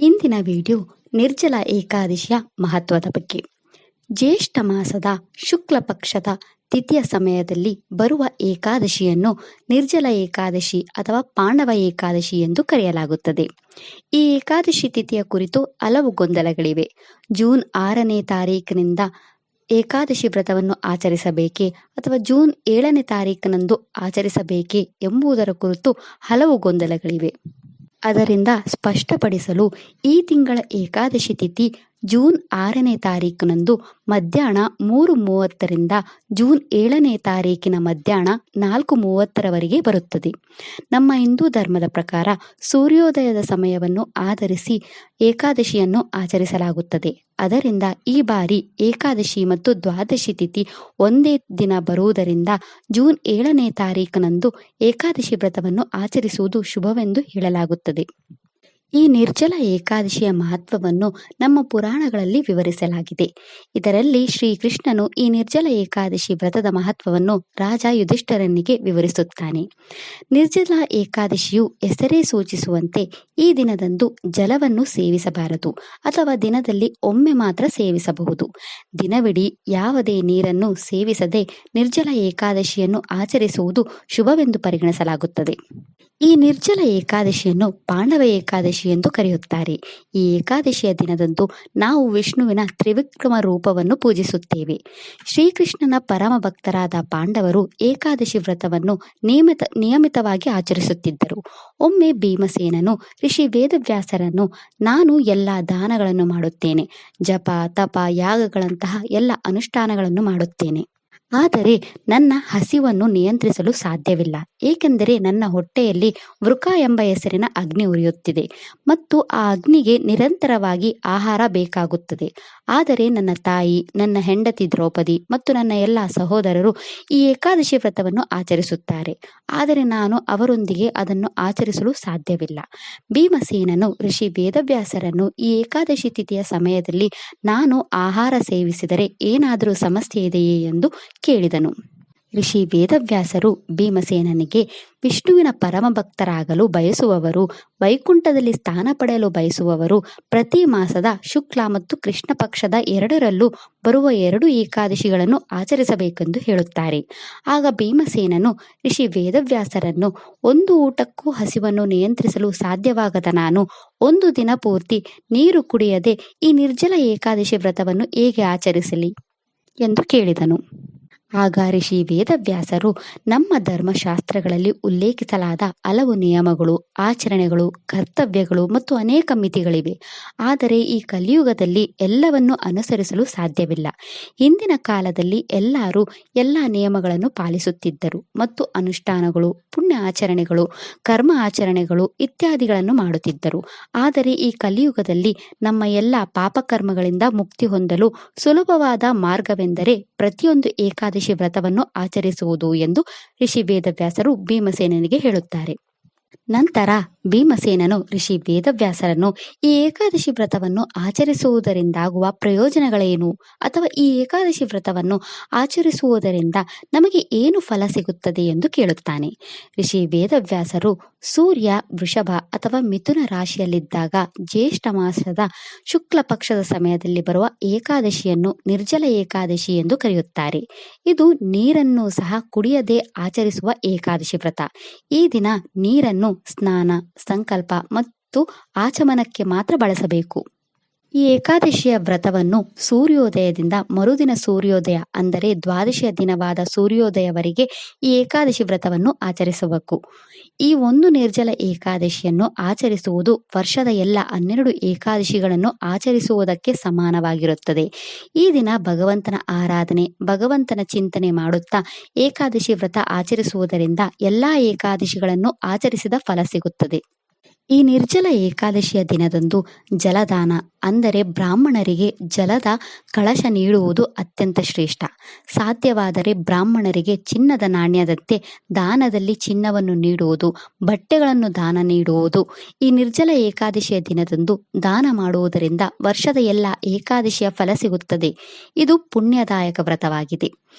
ಇಂದಿನ ವಿಡಿಯೋ ನಿರ್ಜಲ ಏಕಾದಶಿಯ ಮಹತ್ವದ ಬಗ್ಗೆ. ಜ್ಯೇಷ್ಠ ಮಾಸದ ಶುಕ್ಲ ಪಕ್ಷದ ತಿಥಿಯ ಸಮಯದಲ್ಲಿ ಬರುವ ಏಕಾದಶಿಯನ್ನು ನಿರ್ಜಲ ಏಕಾದಶಿ ಅಥವಾ ಪಾಂಡವ ಏಕಾದಶಿ ಎಂದು ಕರೆಯಲಾಗುತ್ತದೆ. ಈ ಏಕಾದಶಿ ತಿಥಿಯ ಕುರಿತು ಹಲವು ಗೊಂದಲಗಳಿವೆ. ಜೂನ್ 6ನೇ ತಾರೀಕಿನಿಂದ ಏಕಾದಶಿ ವ್ರತವನ್ನು ಆಚರಿಸಬೇಕೇ ಅಥವಾ ಜೂನ್ 7ನೇ ತಾರೀಕಿನಂದು ಆಚರಿಸಬೇಕೇ ಎಂಬುದರ ಕುರಿತು ಹಲವು ಗೊಂದಲಗಳಿವೆ. ಅದರಿಂದ ಸ್ಪಷ್ಟಪಡಿಸಲು ಈ ತಿಂಗಳ ಏಕಾದಶಿ ತಿಥಿ ಜೂನ್ 6ನೇ ತಾರೀಕಿನಂದು ಮಧ್ಯಾಹ್ನ 3:30ರಿಂದ ಜೂನ್ 7ನೇ ತಾರೀಕಿನ ಮಧ್ಯಾಹ್ನ 4:30ರವರೆಗೆ ಬರುತ್ತದೆ. ನಮ್ಮ ಹಿಂದೂ ಧರ್ಮದ ಪ್ರಕಾರ ಸೂರ್ಯೋದಯದ ಸಮಯವನ್ನು ಆಧರಿಸಿ ಏಕಾದಶಿಯನ್ನು ಆಚರಿಸಲಾಗುತ್ತದೆ. ಅದರಿಂದ ಈ ಬಾರಿ ಏಕಾದಶಿ ಮತ್ತು ದ್ವಾದಶಿ ತಿಥಿ ಒಂದೇ ದಿನ ಬರುವುದರಿಂದ ಜೂನ್ 7ನೇ ತಾರೀಕಿನಂದು ಏಕಾದಶಿ ವ್ರತವನ್ನು ಆಚರಿಸುವುದು ಶುಭವೆಂದು ಹೇಳಲಾಗುತ್ತದೆ. ಈ ನಿರ್ಜಲ ಏಕಾದಶಿಯ ಮಹತ್ವವನ್ನು ನಮ್ಮ ಪುರಾಣಗಳಲ್ಲಿ ವಿವರಿಸಲಾಗಿದೆ. ಇದರಲ್ಲಿ ಶ್ರೀಕೃಷ್ಣನು ಈ ನಿರ್ಜಲ ಏಕಾದಶಿ ವ್ರತದ ಮಹತ್ವವನ್ನು ರಾಜ ಯುಧಿಷ್ಠಿರನಿಗೆ ವಿವರಿಸುತ್ತಾನೆ. ನಿರ್ಜಲ ಏಕಾದಶಿಯು ಹೆಸರೇ ಸೂಚಿಸುವಂತೆ ಈ ದಿನದಂದು ಜಲವನ್ನು ಸೇವಿಸಬಾರದು ಅಥವಾ ದಿನದಲ್ಲಿ ಒಮ್ಮೆ ಮಾತ್ರ ಸೇವಿಸಬಹುದು. ದಿನವಿಡೀ ಯಾವುದೇ ನೀರನ್ನು ಸೇವಿಸದೆ ನಿರ್ಜಲ ಏಕಾದಶಿಯನ್ನು ಆಚರಿಸುವುದು ಶುಭವೆಂದು ಪರಿಗಣಿಸಲಾಗುತ್ತದೆ. ಈ ನಿರ್ಜಲ ಏಕಾದಶಿಯನ್ನು ಪಾಂಡವ ಏಕಾದಶಿ ಎಂದು ಕರೆಯುತ್ತಾರೆ. ಈ ಏಕಾದಶಿಯ ದಿನದಂದು ನಾವು ವಿಷ್ಣುವಿನ ತ್ರಿವಿಕ್ರಮ ರೂಪವನ್ನು ಪೂಜಿಸುತ್ತೇವೆ. ಶ್ರೀಕೃಷ್ಣನ ಪರಮ ಭಕ್ತರಾದ ಪಾಂಡವರು ಏಕಾದಶಿ ವ್ರತವನ್ನು ನಿಯಮಿತವಾಗಿ ಆಚರಿಸುತ್ತಿದ್ದರು. ಒಮ್ಮೆ ಭೀಮಸೇನನು ಋಷಿ ವೇದವ್ಯಾಸರನ್ನು, ನಾನು ಎಲ್ಲ ದಾನಗಳನ್ನು ಮಾಡುತ್ತೇನೆ, ಜಪ ತಪ ಯಾಗಗಳಂತಹ ಎಲ್ಲ ಅನುಷ್ಠಾನಗಳನ್ನು ಮಾಡುತ್ತೇನೆ, ಆದರೆ ನನ್ನ ಹಸಿವನ್ನು ನಿಯಂತ್ರಿಸಲು ಸಾಧ್ಯವಿಲ್ಲ. ಏಕೆಂದರೆ ನನ್ನ ಹೊಟ್ಟೆಯಲ್ಲಿ ವೃಕ ಎಂಬ ಹೆಸರಿನ ಅಗ್ನಿ ಉರಿಯುತ್ತಿದೆ ಮತ್ತು ಆ ಅಗ್ನಿಗೆ ನಿರಂತರವಾಗಿ ಆಹಾರ ಬೇಕಾಗುತ್ತದೆ. ಆದರೆ ನನ್ನ ತಾಯಿ, ನನ್ನ ಹೆಂಡತಿ ದ್ರೌಪದಿ ಮತ್ತು ನನ್ನ ಎಲ್ಲ ಸಹೋದರರು ಈ ಏಕಾದಶಿ ವ್ರತವನ್ನು ಆಚರಿಸುತ್ತಾರೆ, ಆದರೆ ನಾನು ಅವರೊಂದಿಗೆ ಅದನ್ನು ಆಚರಿಸಲು ಸಾಧ್ಯವಿಲ್ಲ. ಭೀಮಸೇನನು ಋಷಿ ವೇದವ್ಯಾಸರನ್ನು ಈ ಏಕಾದಶಿ ತಿಥಿಯ ಸಮಯದಲ್ಲಿ ನಾನು ಆಹಾರ ಸೇವಿಸಿದರೆ ಏನಾದರೂ ಸಮಸ್ಯೆ ಇದೆಯೇ ಎಂದು ಕೇಳಿದನು. ಋಷಿ ವೇದವ್ಯಾಸರು ಭೀಮಸೇನನಿಗೆ, ವಿಷ್ಣುವಿನ ಪರಮ ಭಕ್ತರಾಗಲು ಬಯಸುವವರು, ವೈಕುಂಠದಲ್ಲಿ ಸ್ಥಾನ ಪಡೆಯಲು ಬಯಸುವವರು ಪ್ರತಿ ಮಾಸದ ಶುಕ್ಲ ಮತ್ತು ಕೃಷ್ಣ ಪಕ್ಷದ ಎರಡರಲ್ಲೂ ಬರುವ 2 ಏಕಾದಶಿಗಳನ್ನು ಆಚರಿಸಬೇಕೆಂದು ಹೇಳುತ್ತಾರೆ. ಆಗ ಭೀಮಸೇನನು ಋಷಿ ವೇದವ್ಯಾಸರನ್ನು, ಒಂದು ಊಟಕ್ಕೂ ಹಸಿವನ್ನು ನಿಯಂತ್ರಿಸಲು ಸಾಧ್ಯವಾಗದ ನಾನು ಒಂದು ದಿನ ಪೂರ್ತಿ ನೀರು ಕುಡಿಯದೆ ಈ ನಿರ್ಜಲ ಏಕಾದಶಿ ವ್ರತವನ್ನು ಹೇಗೆ ಆಚರಿಸಲಿ ಎಂದು ಕೇಳಿದನು. ಆಗ ಋಷಿ ವೇದವ್ಯಾಸರು, ನಮ್ಮ ಧರ್ಮಶಾಸ್ತ್ರಗಳಲ್ಲಿ ಉಲ್ಲೇಖಿಸಲಾದ ಹಲವು ನಿಯಮಗಳು, ಆಚರಣೆಗಳು, ಕರ್ತವ್ಯಗಳು ಮತ್ತು ಅನೇಕ ಮಿತಿಗಳಿವೆ. ಆದರೆ ಈ ಕಲಿಯುಗದಲ್ಲಿ ಎಲ್ಲವನ್ನು ಅನುಸರಿಸಲು ಸಾಧ್ಯವಿಲ್ಲ. ಹಿಂದಿನ ಕಾಲದಲ್ಲಿ ಎಲ್ಲರೂ ಎಲ್ಲ ನಿಯಮಗಳನ್ನು ಪಾಲಿಸುತ್ತಿದ್ದರು ಮತ್ತು ಅನುಷ್ಠಾನಗಳು, ಪುಣ್ಯ ಆಚರಣೆಗಳು, ಕರ್ಮ ಆಚರಣೆಗಳು ಇತ್ಯಾದಿಗಳನ್ನು ಮಾಡುತ್ತಿದ್ದರು. ಆದರೆ ಈ ಕಲಿಯುಗದಲ್ಲಿ ನಮ್ಮ ಎಲ್ಲ ಪಾಪಕರ್ಮಗಳಿಂದ ಮುಕ್ತಿ ಹೊಂದಲು ಸುಲಭವಾದ ಮಾರ್ಗವೆಂದರೆ ಪ್ರತಿಯೊಂದು ಏಕಾದಶಿ ವ್ರತವನ್ನು ಆಚರಿಸುವುದು ಎಂದು ಋಷಿ ವೇದವ್ಯಾಸರು ಭೀಮಸೇನನಿಗೆ ಹೇಳುತ್ತಾರೆ. ನಂತರ ಭೀಮಸೇನನು ಋಷಿ ವೇದವ್ಯಾಸರನ್ನು, ಈ ಏಕಾದಶಿ ವ್ರತವನ್ನು ಆಚರಿಸುವುದರಿಂದಾಗುವ ಪ್ರಯೋಜನಗಳೇನು ಅಥವಾ ಈ ಏಕಾದಶಿ ವ್ರತವನ್ನು ಆಚರಿಸುವುದರಿಂದ ನಮಗೆ ಏನು ಫಲ ಸಿಗುತ್ತದೆ ಎಂದು ಕೇಳುತ್ತಾನೆ. ಋಷಿ ವೇದವ್ಯಾಸರು, ಸೂರ್ಯ ವೃಷಭ ಅಥವಾ ಮಿಥುನ ರಾಶಿಯಲ್ಲಿದ್ದಾಗ ಜ್ಯೇಷ್ಠ ಮಾಸದ ಶುಕ್ಲ ಪಕ್ಷದ ಸಮಯದಲ್ಲಿ ಬರುವ ಏಕಾದಶಿಯನ್ನು ನಿರ್ಜಲ ಏಕಾದಶಿ ಎಂದು ಕರೆಯುತ್ತಾರೆ. ಇದು ನೀರನ್ನು ಸಹ ಕುಡಿಯದೆ ಆಚರಿಸುವ ಏಕಾದಶಿ ವ್ರತ. ಈ ದಿನ ನೀರನ್ನು ಸ್ನಾನ, ಸಂಕಲ್ಪ ಮತ್ತು ಆಚಮನಕ್ಕೆ ಮಾತ್ರ ಬಳಸಬೇಕು. ಈ ಏಕಾದಶಿಯ ವ್ರತವನ್ನು ಸೂರ್ಯೋದಯದಿಂದ ಮರುದಿನ ಸೂರ್ಯೋದಯ ಅಂದರೆ ದ್ವಾದಶಿಯ ದಿನವಾದ ಸೂರ್ಯೋದಯವರೆಗೆ ಈ ಏಕಾದಶಿ ವ್ರತವನ್ನು ಆಚರಿಸಬೇಕು. ಈ ಒಂದು ನಿರ್ಜಲ ಏಕಾದಶಿಯನ್ನು ಆಚರಿಸುವುದು ವರ್ಷದ ಎಲ್ಲ 12 ಏಕಾದಶಿಗಳನ್ನು ಆಚರಿಸುವುದಕ್ಕೆ ಸಮಾನವಾಗಿರುತ್ತದೆ. ಈ ದಿನ ಭಗವಂತನ ಆರಾಧನೆ, ಭಗವಂತನ ಚಿಂತನೆ ಮಾಡುತ್ತಾ ಏಕಾದಶಿ ವ್ರತ ಆಚರಿಸುವುದರಿಂದ ಎಲ್ಲ ಏಕಾದಶಿಗಳನ್ನು ಆಚರಿಸಿದ ಫಲ ಸಿಗುತ್ತದೆ. ಈ ನಿರ್ಜಲ ಏಕಾದಶಿಯ ದಿನದಂದು ಜಲದಾನ ಅಂದರೆ ಬ್ರಾಹ್ಮಣರಿಗೆ ಜಲದ ಕಳಶ ನೀಡುವುದು ಅತ್ಯಂತ ಶ್ರೇಷ್ಠ. ಸಾಧ್ಯವಾದರೆ ಬ್ರಾಹ್ಮಣರಿಗೆ ಚಿನ್ನದ ನಾಣ್ಯದಂತೆ ದಾನದಲ್ಲಿ ಚಿನ್ನವನ್ನು ನೀಡುವುದು, ಬಟ್ಟೆಗಳನ್ನು ದಾನ ನೀಡುವುದು. ಈ ನಿರ್ಜಲ ಏಕಾದಶಿಯ ದಿನದಂದು ದಾನ ಮಾಡುವುದರಿಂದ ವರ್ಷದ ಎಲ್ಲ ಏಕಾದಶಿಯ ಫಲ ಸಿಗುತ್ತದೆ. ಇದು ಪುಣ್ಯದಾಯಕ ವ್ರತವಾಗಿದೆ.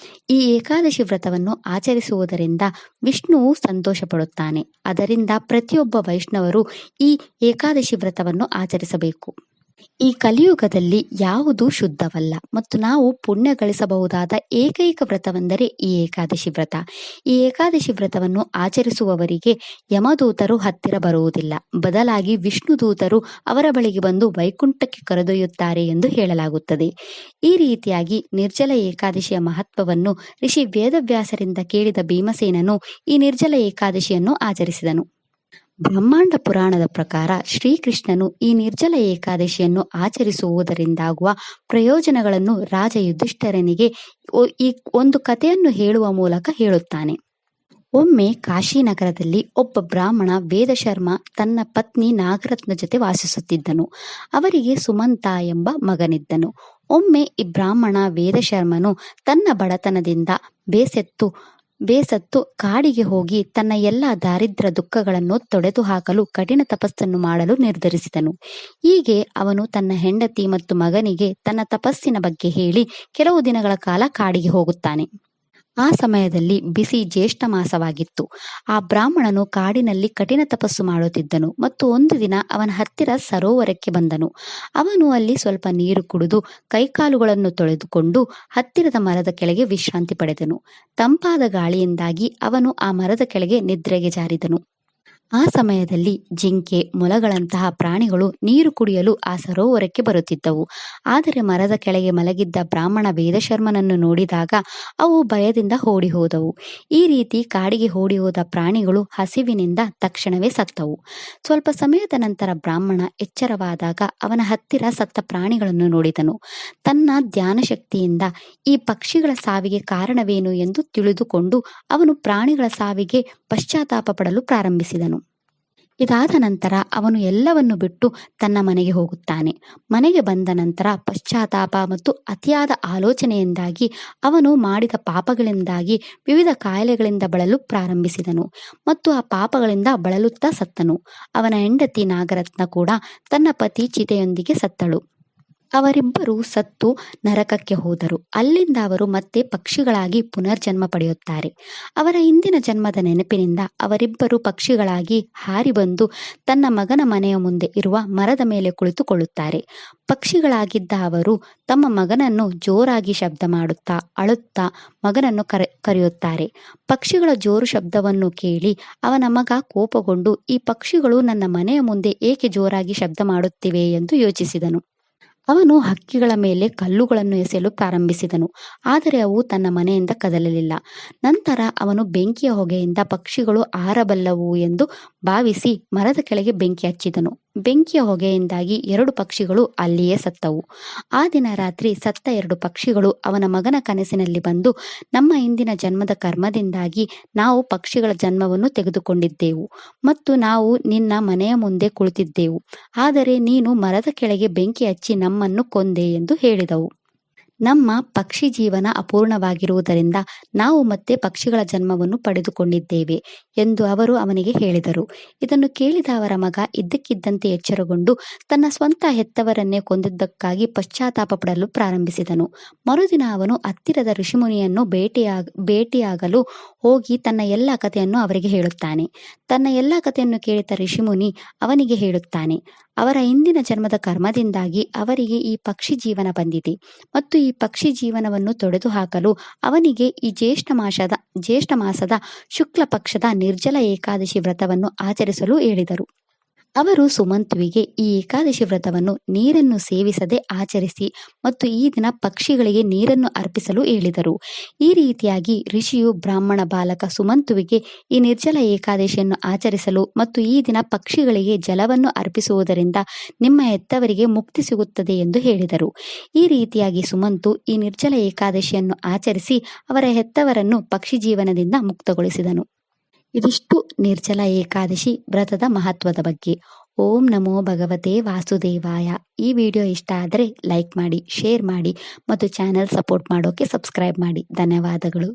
ಈ ಏಕಾದಶಿ ವ್ರತವನ್ನು ಆಚರಿಸುವುದರಿಂದ ವಿಷ್ಣುವು ಸಂತೋಷ ಪಡುತ್ತಾನೆ. ಅದರಿಂದ ಪ್ರತಿಯೊಬ್ಬ ವೈಷ್ಣವರು ಈ ಏಕಾದಶಿ ವ್ರತವನ್ನು ಆಚರಿಸಬೇಕು. ಈ ಕಲಿಯುಗದಲ್ಲಿ ಯಾವುದೂ ಶುದ್ಧವಲ್ಲ ಮತ್ತು ನಾವು ಪುಣ್ಯ ಗಳಿಸಬಹುದಾದ ಏಕೈಕ ವ್ರತವೆಂದರೆ ಈ ಏಕಾದಶಿ ವ್ರತ. ಈ ಏಕಾದಶಿ ವ್ರತವನ್ನು ಆಚರಿಸುವವರಿಗೆ ಯಮದೂತರು ಹತ್ತಿರ ಬರುವುದಿಲ್ಲ, ಬದಲಾಗಿ ವಿಷ್ಣು ದೂತರು ಅವರ ಬಳಿಗೆ ಬಂದು ವೈಕುಂಠಕ್ಕೆ ಕರೆದೊಯ್ಯುತ್ತಾರೆ ಎಂದು ಹೇಳಲಾಗುತ್ತದೆ. ಈ ರೀತಿಯಾಗಿ ನಿರ್ಜಲ ಏಕಾದಶಿಯ ಮಹತ್ವವನ್ನು ಋಷಿ ವೇದವ್ಯಾಸರಿಂದ ಕೇಳಿದ ಭೀಮಸೇನನು ಈ ನಿರ್ಜಲ ಏಕಾದಶಿಯನ್ನು ಆಚರಿಸಿದನು. ಬ್ರಹ್ಮಾಂಡ ಪುರಾಣದ ಪ್ರಕಾರ ಶ್ರೀಕೃಷ್ಣನು ಈ ನಿರ್ಜಲ ಏಕಾದಶಿಯನ್ನು ಆಚರಿಸುವುದರಿಂದಾಗುವ ಪ್ರಯೋಜನಗಳನ್ನು ರಾಜ ಯುಧಿಷ್ಠಿರನಿಗೆ ಈ ಒಂದು ಕಥೆಯನ್ನು ಹೇಳುವ ಮೂಲಕ ಹೇಳುತ್ತಾನೆ. ಒಮ್ಮೆ ಕಾಶಿನಗರದಲ್ಲಿ ಒಬ್ಬ ಬ್ರಾಹ್ಮಣ ವೇದಶರ್ಮ ತನ್ನ ಪತ್ನಿ ನಾಗರತ್ನ ಜೊತೆ ವಾಸಿಸುತ್ತಿದ್ದನು. ಅವರಿಗೆ ಸುಮಂತ ಎಂಬ ಮಗನಿದ್ದನು. ಒಮ್ಮೆ ಈ ಬ್ರಾಹ್ಮಣ ವೇದಶರ್ಮನು ತನ್ನ ಬಡತನದಿಂದ ಬೇಸತ್ತು ಕಾಡಿಗೆ ಹೋಗಿ ತನ್ನ ಎಲ್ಲ ದಾರಿದ್ರ್ಯ ದುಃಖಗಳನ್ನು ತೊಡೆದು ಹಾಕಲು ಕಠಿಣ ತಪಸ್ಸನ್ನು ಮಾಡಲು ನಿರ್ಧರಿಸಿದನು. ಹೀಗೆ ಅವನು ತನ್ನ ಹೆಂಡತಿ ಮತ್ತು ಮಗನಿಗೆ ತನ್ನ ತಪಸ್ಸಿನ ಬಗ್ಗೆ ಹೇಳಿ ಕೆಲವು ದಿನಗಳ ಕಾಲ ಕಾಡಿಗೆ ಹೋಗುತ್ತಾನೆ. ಆ ಸಮಯದಲ್ಲಿ ಬಿಸಿ ಜ್ಯೇಷ್ಠ ಮಾಸವಾಗಿತ್ತು. ಆ ಬ್ರಾಹ್ಮಣನು ಕಾಡಿನಲ್ಲಿ ಕಠಿಣ ತಪಸ್ಸು ಮಾಡುತ್ತಿದ್ದನು ಮತ್ತು ಒಂದು ದಿನ ಅವನ ಹತ್ತಿರ ಸರೋವರಕ್ಕೆ ಬಂದನು. ಅವನು ಅಲ್ಲಿ ಸ್ವಲ್ಪ ನೀರು ಕುಡಿದು ಕೈಕಾಲುಗಳನ್ನು ತೊಳೆದುಕೊಂಡು ಹತ್ತಿರದ ಮರದ ಕೆಳಗೆ ವಿಶ್ರಾಂತಿ ಪಡೆದನು. ತಂಪಾದ ಗಾಳಿಯಿಂದಾಗಿ ಅವನು ಆ ಮರದ ಕೆಳಗೆ ನಿದ್ರೆಗೆ ಜಾರಿದನು. ಆ ಸಮಯದಲ್ಲಿ ಜಿಂಕೆ, ಮೊಲಗಳಂತಹ ಪ್ರಾಣಿಗಳು ನೀರು ಕುಡಿಯಲು ಆ ಸರೋವರಕ್ಕೆ ಬರುತ್ತಿದ್ದವು. ಆದರೆ ಮರದ ಕೆಳಗೆ ಮಲಗಿದ್ದ ಬ್ರಾಹ್ಮಣ ವೇದಶರ್ಮನನ್ನು ನೋಡಿದಾಗ ಅವು ಭಯದಿಂದ ಓಡಿ ಹೋದವು. ಈ ರೀತಿ ಕಾಡಿಗೆ ಓಡಿ ಹೋದ ಪ್ರಾಣಿಗಳು ಹಸಿವಿನಿಂದ ತಕ್ಷಣವೇ ಸತ್ತವು. ಸ್ವಲ್ಪ ಸಮಯದ ನಂತರ ಬ್ರಾಹ್ಮಣ ಎಚ್ಚರವಾದಾಗ ಅವನ ಹತ್ತಿರ ಸತ್ತ ಪ್ರಾಣಿಗಳನ್ನು ನೋಡಿದನು. ತನ್ನ ಧ್ಯಾನ ಶಕ್ತಿಯಿಂದ ಈ ಪಕ್ಷಿಗಳ ಸಾವಿಗೆ ಕಾರಣವೇನು ಎಂದು ತಿಳಿದುಕೊಂಡು ಅವನು ಪ್ರಾಣಿಗಳ ಸಾವಿಗೆ ಪಶ್ಚಾತ್ತಾಪ ಪಡಲು ಪ್ರಾರಂಭಿಸಿದನು. ಇದಾದ ನಂತರ ಅವನು ಎಲ್ಲವನ್ನು ಬಿಟ್ಟು ತನ್ನ ಮನೆಗೆ ಹೋಗುತ್ತಾನೆ. ಮನೆಗೆ ಬಂದ ನಂತರ ಪಶ್ಚಾತ್ತಾಪ ಮತ್ತು ಅತಿಯಾದ ಆಲೋಚನೆಯಿಂದಾಗಿ ಅವನು ಮಾಡಿದ ಪಾಪಗಳಿಂದಾಗಿ ವಿವಿಧ ಕಾಯಿಲೆಗಳಿಂದ ಬಳಲು ಪ್ರಾರಂಭಿಸಿದನು ಮತ್ತು ಆ ಪಾಪಗಳಿಂದ ಬಳಲುತ್ತಾ ಸತ್ತನು. ಅವನ ಹೆಂಡತಿ ನಾಗರತ್ನ ಕೂಡ ತನ್ನ ಪತಿ ಚಿತೆಯೊಂದಿಗೆ ಸತ್ತಳು. ಅವರಿಬ್ಬರು ಸತ್ತು ನರಕಕ್ಕೆ ಹೋದರು. ಅಲ್ಲಿಂದ ಅವರು ಮತ್ತೆ ಪಕ್ಷಿಗಳಾಗಿ ಪುನರ್ಜನ್ಮ ಪಡೆಯುತ್ತಾರೆ. ಅವರ ಹಿಂದಿನ ಜನ್ಮದ ನೆನಪಿನಿಂದ ಅವರಿಬ್ಬರು ಪಕ್ಷಿಗಳಾಗಿ ಹಾರಿ ಬಂದು ತನ್ನ ಮಗನ ಮನೆಯ ಮುಂದೆ ಇರುವ ಮರದ ಮೇಲೆ ಕುಳಿತುಕೊಳ್ಳುತ್ತಾರೆ. ಪಕ್ಷಿಗಳಾಗಿದ್ದ ಅವರು ತಮ್ಮ ಮಗನನ್ನು ಜೋರಾಗಿ ಶಬ್ದ ಮಾಡುತ್ತಾ ಅಳುತ್ತಾ ಮಗನನ್ನು ಕರೆಯುತ್ತಾರೆ. ಪಕ್ಷಿಗಳ ಜೋರು ಶಬ್ದವನ್ನು ಕೇಳಿ ಅವನ ಮಗ ಕೋಪಗೊಂಡು ಈ ಪಕ್ಷಿಗಳು ನನ್ನ ಮನೆಯ ಮುಂದೆ ಏಕೆ ಜೋರಾಗಿ ಶಬ್ದ ಮಾಡುತ್ತಿವೆ ಎಂದು ಯೋಚಿಸಿದನು. ಅವನು ಹಕ್ಕಿಗಳ ಮೇಲೆ ಕಲ್ಲುಗಳನ್ನು ಎಸೆಯಲು ಪ್ರಾರಂಭಿಸಿದನು, ಆದರೆ ಅವು ತನ್ನ ಮನೆಯಿಂದ ಕದಲಲಿಲ್ಲ. ನಂತರ ಅವನು ಬೆಂಕಿಯ ಹೊಗೆಯಿಂದ ಪಕ್ಷಿಗಳು ಆರಬಲ್ಲವು ಎಂದು ಭಾವಿಸಿ ಮರದ ಕೆಳಗೆ ಬೆಂಕಿ ಹಚ್ಚಿದನು. ಬೆಂಕಿಯ ಹೊಗೆಯಿಂದಾಗಿ 2 ಪಕ್ಷಿಗಳು ಅಲ್ಲಿಯೇ ಸತ್ತವು. ಆ ದಿನ ರಾತ್ರಿ ಸತ್ತ 2 ಪಕ್ಷಿಗಳು ಅವನ ಮಗನ ಕನಸಿನಲ್ಲಿ ಬಂದು, ನಮ್ಮ ಹಿಂದಿನ ಜನ್ಮದ ಕರ್ಮದಿಂದಾಗಿ ನಾವು ಪಕ್ಷಿಗಳ ಜನ್ಮವನ್ನು ತೆಗೆದುಕೊಂಡಿದ್ದೆವು ಮತ್ತು ನಾವು ನಿನ್ನ ಮನೆಯ ಮುಂದೆ ಕುಳಿತಿದ್ದೆವು, ಆದರೆ ನೀನು ಮರದ ಕೆಳಗೆ ಬೆಂಕಿ ಹಚ್ಚಿ ನಮ್ಮನ್ನು ಕೊಂದೆ ಎಂದು ಹೇಳಿದವು. ನಮ್ಮ ಪಕ್ಷಿ ಜೀವನ ಅಪೂರ್ಣವಾಗಿರುವುದರಿಂದ ನಾವು ಮತ್ತೆ ಪಕ್ಷಿಗಳ ಜನ್ಮವನ್ನು ಪಡೆದುಕೊಂಡಿದ್ದೇವೆ ಎಂದು ಅವರು ಅವನಿಗೆ ಹೇಳಿದರು. ಇದನ್ನು ಕೇಳಿದ ಅವರ ಮಗ ಇದ್ದಕ್ಕಿದ್ದಂತೆ ಎಚ್ಚರಗೊಂಡು ತನ್ನ ಸ್ವಂತ ಹೆತ್ತವರನ್ನೇ ಕೊಂದಿದ್ದಕ್ಕಾಗಿ ಪಶ್ಚಾತ್ತಾಪ ಪಡಲು ಪ್ರಾರಂಭಿಸಿದನು. ಮರುದಿನ ಅವನು ಹತ್ತಿರದ ಋಷಿಮುನಿಯನ್ನು ಭೇಟಿಯಾಗಲು ಹೋಗಿ ತನ್ನ ಎಲ್ಲ ಕಥೆಯನ್ನು ಅವರಿಗೆ ಹೇಳುತ್ತಾನೆ. ತನ್ನ ಎಲ್ಲ ಕಥೆಯನ್ನು ಕೇಳಿದ ಋಷಿಮುನಿ ಅವನಿಗೆ ಹೇಳುತ್ತಾನೆ, ಅವರ ಹಿಂದಿನ ಜನ್ಮದ ಕರ್ಮದಿಂದಾಗಿ ಅವರಿಗೆ ಈ ಪಕ್ಷಿ ಜೀವನ ಬಂದಿದೆ ಮತ್ತು ಈ ಪಕ್ಷಿ ಜೀವನವನ್ನು ತೊಡೆದು ಹಾಕಲು ಅವನಿಗೆ ಈ ಜ್ಯೇಷ್ಠ ಮಾಸದ ಶುಕ್ಲ ಪಕ್ಷದ ನಿರ್ಜಲ ಏಕಾದಶಿ ವ್ರತವನ್ನು ಆಚರಿಸಲು ಹೇಳಿದರು. ಅವರು ಸುಮಂತುವಿಗೆ ಈ ಏಕಾದಶಿ ವ್ರತವನ್ನು ನೀರನ್ನು ಸೇವಿಸದೆ ಆಚರಿಸಿ ಮತ್ತು ಈ ದಿನ ಪಕ್ಷಿಗಳಿಗೆ ನೀರನ್ನು ಅರ್ಪಿಸಲು ಹೇಳಿದರು. ಈ ರೀತಿಯಾಗಿ ಋಷಿಯು ಬ್ರಾಹ್ಮಣ ಬಾಲಕ ಸುಮಂತುವಿಗೆ ಈ ನಿರ್ಜಲ ಏಕಾದಶಿಯನ್ನು ಆಚರಿಸಲು ಮತ್ತು ಈ ದಿನ ಪಕ್ಷಿಗಳಿಗೆ ಜಲವನ್ನು ಅರ್ಪಿಸುವುದರಿಂದ ನಿಮ್ಮ ಹೆತ್ತವರಿಗೆ ಮುಕ್ತಿ ಸಿಗುತ್ತದೆ ಎಂದು ಹೇಳಿದರು. ಈ ರೀತಿಯಾಗಿ ಸುಮಂತು ಈ ನಿರ್ಜಲ ಏಕಾದಶಿಯನ್ನು ಆಚರಿಸಿ ಅವರ ಹೆತ್ತವರನ್ನು ಪಕ್ಷಿ ಜೀವನದಿಂದ ಮುಕ್ತಗೊಳಿಸಿದನು. ಇದಿಷ್ಟು ನಿರ್ಜಲ ಏಕಾದಶಿ ವ್ರತದ ಮಹತ್ವದ ಬಗ್ಗೆ. ಓಂ ನಮೋ ಭಗವತೆ ವಾಸುದೇವಾಯ. ಈ ವಿಡಿಯೋ ಇಷ್ಟ ಆದರೆ ಲೈಕ್ ಮಾಡಿ, ಶೇರ್ ಮಾಡಿ ಮತ್ತು ಚಾನೆಲ್ ಸಪೋರ್ಟ್ ಮಾಡೋಕೆ ಸಬ್ಸ್ಕ್ರೈಬ್ ಮಾಡಿ. ಧನ್ಯವಾದಗಳು.